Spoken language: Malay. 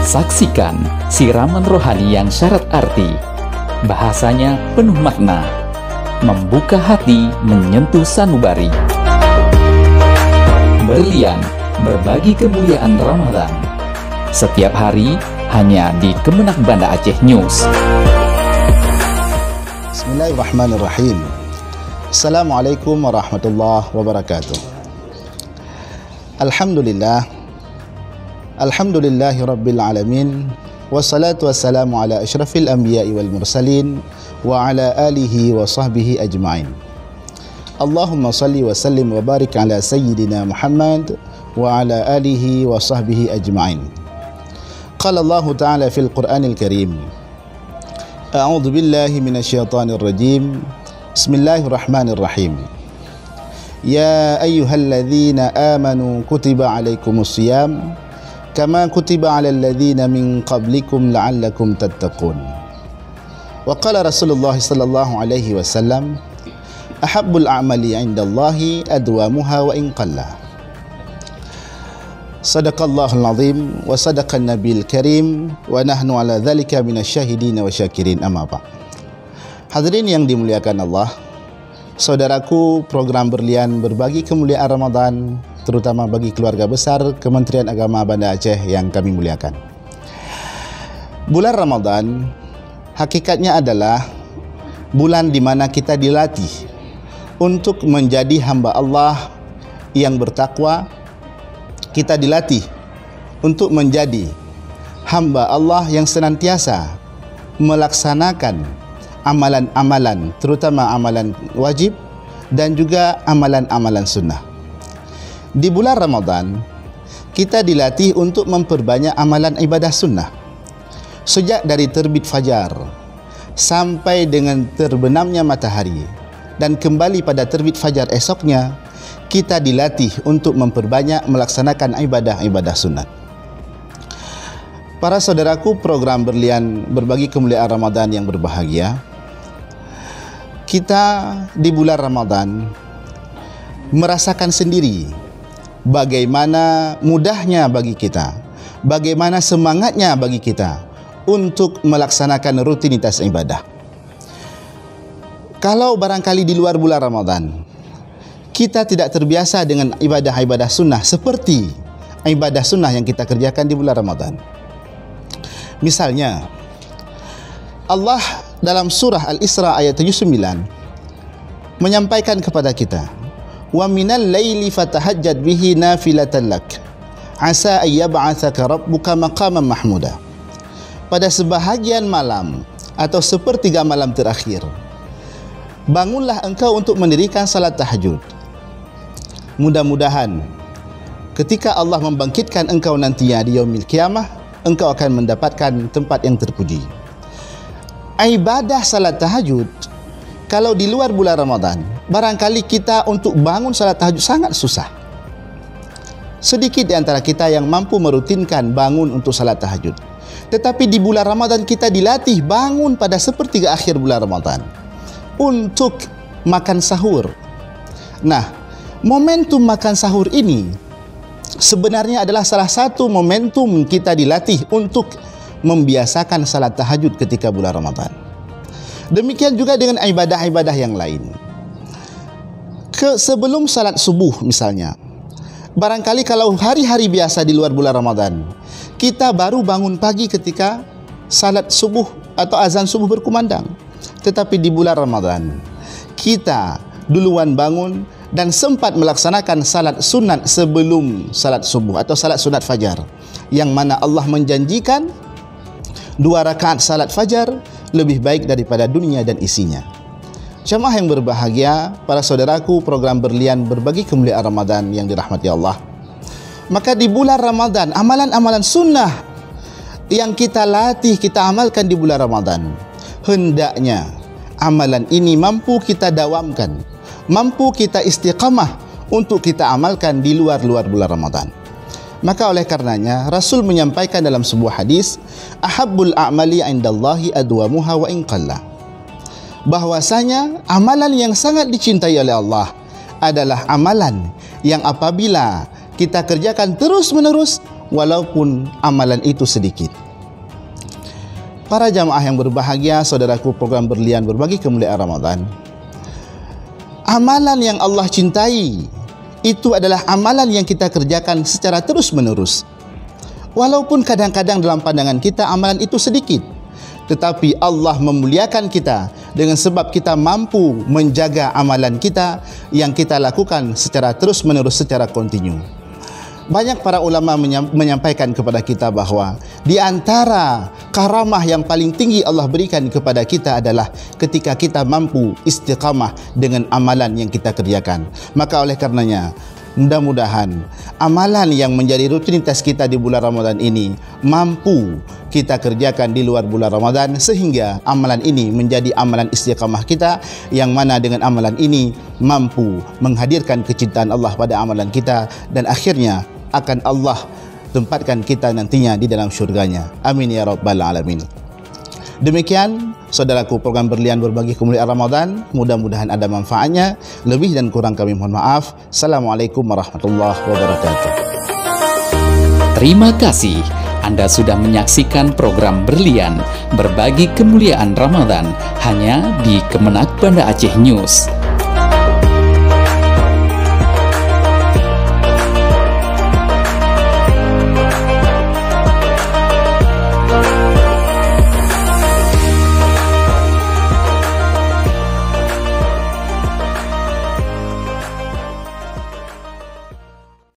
Saksikan siraman rohani yang syarat arti, bahasanya penuh makna, membuka hati menyentuh sanubari. Berlian, berbagi kemuliaan Ramadan. Setiap hari hanya di Kemenak Banda Aceh News. Bismillahirrahmanirrahim. Assalamualaikum warahmatullahi wabarakatuh. Alhamdulillahi rabbil alamin. Wassalatu wassalamu ala asyrafil anbiya'i wal mursalin wa ala alihi wa sahbihi ajma'in. Allahumma salli wa sallim wa barik ala sayyidina Muhammad wa ala alihi wa sahbihi ajma'in. Qala Allah ta'ala fil Qur'anil Karim, A'udzu billahi minasyaitonir rajim. Bismillahirrahmanirrahim. Ya ayyuhalladzina amanu kutiba alaikumus shiyam kama kutiba alal ladzina min qablikum la'allakum tattaqun. Wa qala Rasulullah sallallahu alaihi wasallam, ahabbul a'mali 'indallahi adwamuha wa in qalla. Sadaqallahul azim wa sadaqan nabiyil karim wa nahnu ala dzalika minasyahidin wa syakirin, amma ba'. Hadirin yang dimuliakan Allah, saudaraku, program Berlian berbagi kemuliaan Ramadan terutama bagi keluarga besar Kementerian Agama Banda Aceh yang kami muliakan. Bulan Ramadan hakikatnya adalah bulan di mana kita dilatih untuk menjadi hamba Allah yang bertakwa. Kita dilatih untuk menjadi hamba Allah yang senantiasa melaksanakan amalan-amalan, terutama amalan wajib dan juga amalan-amalan sunnah. Di bulan Ramadan, kita dilatih untuk memperbanyak amalan ibadah sunnah. Sejak dari terbit fajar sampai dengan terbenamnya matahari dan kembali pada terbit fajar esoknya, kita dilatih untuk memperbanyak melaksanakan ibadah-ibadah sunat. Para saudaraku, program Berlian berbagi kemuliaan Ramadan yang berbahagia, kita di bulan Ramadan merasakan sendiri bagaimana mudahnya bagi kita, bagaimana semangatnya bagi kita untuk melaksanakan rutinitas ibadah. Kalau barangkali di luar bulan Ramadan kita tidak terbiasa dengan ibadah-ibadah sunnah seperti ibadah sunnah yang kita kerjakan di bulan Ramadan. Misalnya, Allah dalam surah Al-Isra ayat 79 menyampaikan kepada kita, wa minal laili fatahajjad bihi nafilatan lak asa ayyab'atsaka rabbuka maqaman mahmuda. Pada sebahagian malam atau sepertiga malam terakhir, bangunlah engkau untuk mendirikan salat tahajud. Mudah-mudahan ketika Allah membangkitkan engkau nantinya di yaumil qiyamah, engkau akan mendapatkan tempat yang terpuji. Ibadah salat tahajud, kalau di luar bulan Ramadan, barangkali kita untuk bangun salat tahajud sangat susah. Sedikit di antara kita yang mampu merutinkan bangun untuk salat tahajud. Tetapi di bulan Ramadan kita dilatih bangun pada sepertiga akhir bulan Ramadan untuk makan sahur. Nah, momentum makan sahur ini sebenarnya adalah salah satu momentum kita dilatih untuk membiasakan salat tahajud ketika bulan Ramadan. Demikian juga dengan ibadah-ibadah yang lain. Sebelum salat subuh misalnya, barangkali kalau hari-hari biasa di luar bulan Ramadan, kita baru bangun pagi ketika salat subuh atau azan subuh berkumandang. Tetapi di bulan Ramadan, kita duluan bangun dan sempat melaksanakan salat sunat sebelum salat subuh atau salat sunat fajar, yang mana Allah menjanjikan 2 rakaat salat fajar lebih baik daripada dunia dan isinya. Jamaah yang berbahagia, para saudaraku, program Berlian berbagi kemuliaan Ramadan yang dirahmati Allah. Maka di bulan Ramadan, amalan-amalan sunnah yang kita latih, kita amalkan di bulan Ramadan, hendaknya amalan ini mampu kita dawamkan, mampu kita istiqamah untuk kita amalkan di luar-luar bulan Ramadan. Maka oleh karenanya Rasul menyampaikan dalam sebuah hadis, ahabbul a'mali 'indallahi adwamuha wa in qalla. Bahwasanya amalan yang sangat dicintai oleh Allah adalah amalan yang apabila kita kerjakan terus-menerus walaupun amalan itu sedikit. Para jamaah yang berbahagia, saudaraku, program Berlian Berbagi Kemuliaan Ramadan, amalan yang Allah cintai itu adalah amalan yang kita kerjakan secara terus-menerus. Walaupun kadang-kadang dalam pandangan kita amalan itu sedikit, tetapi Allah memuliakan kita dengan sebab kita mampu menjaga amalan kita yang kita lakukan secara terus-menerus, secara kontinu. Banyak para ulama menyampaikan kepada kita bahawa di antara karamah yang paling tinggi Allah berikan kepada kita adalah ketika kita mampu istiqamah dengan amalan yang kita kerjakan. Maka oleh karenanya, mudah-mudahan amalan yang menjadi rutinitas kita di bulan Ramadan ini mampu kita kerjakan di luar bulan Ramadan, sehingga amalan ini menjadi amalan istiqamah kita, yang mana dengan amalan ini mampu menghadirkan kecintaan Allah pada amalan kita, dan akhirnya akan Allah tempatkan kita nantinya di dalam syurganya. Amin ya rabbal alamin. Demikian saudaraku, program Berlian Berbagi Kemuliaan Ramadan, mudah-mudahan ada manfaatnya. Lebih dan kurang kami mohon maaf. Assalamualaikum warahmatullahi wabarakatuh. Terima kasih Anda sudah menyaksikan program Berlian Berbagi Kemuliaan Ramadan hanya di Kemenak Banda Aceh News.